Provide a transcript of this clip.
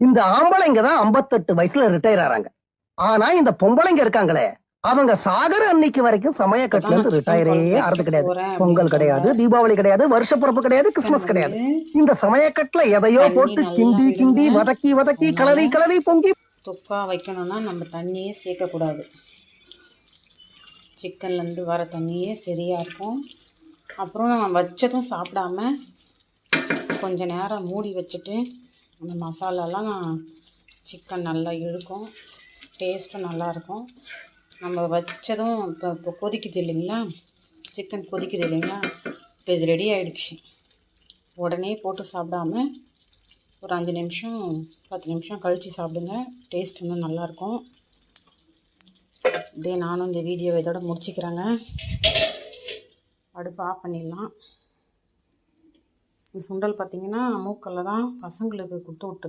இந்த ஆம்பளைங்க தான் 58 வயசுல ரிட்டையர் ஆறாங்க. ஆனா இந்த பொம்பளைங்க இருக்காங்களே, அவங்க சாகர அன்னைக்கு வரைக்கும் சமயக்கட்டுல இருந்து ரிட்டையரே ஆறது கிடையாது. பொங்கல் கிடையாது, தீபாவளி கிடையாது, வருஷ பிறப்பு கிடையாது, கிறிஸ்துமஸ் கிடையாது. இந்த சமயக்கட்டுல எதையோ போட்டு கிண்டி கிண்டி வதக்கி வதக்கி கலரி கலரி பொங்கி துப்பா வைக்கணும்னா நம்ம தண்ணியே சேர்க்கக்கூடாது. சிக்கன்லேருந்து வர தண்ணியே சரியாக இருக்கும். அப்புறம் நம்ம வச்சதும் சாப்பிடாம கொஞ்ச நேரம் மூடி வச்சுட்டு அந்த மசாலாலாம் சிக்கன் நல்லா இழுக்கும், டேஸ்ட்டும் நல்லாயிருக்கும். நம்ம வச்சதும் இப்போ கொதிக்குது இல்லைங்களா, சிக்கன் கொதிக்குது இல்லைங்களா, இப்போ இது ரெடி ஆகிடுச்சு. உடனே போட்டு சாப்பிடாம ஒரு 5 நிமிஷம் 10 நிமிஷம் கழித்து சாப்பிடுங்க. டேஸ்ட் இன்னும் நல்லாயிருக்கும். இதே நானும் இந்த வீடியோவை இதோட முடிச்சுக்கிறேங்க. அடுப்பு ஆஃப் பண்ணிடலாம். இந்த சுண்டல் பார்த்திங்கன்னா மூக்கல்ல தான் பசங்களுக்கு கொடுத்து விட்டு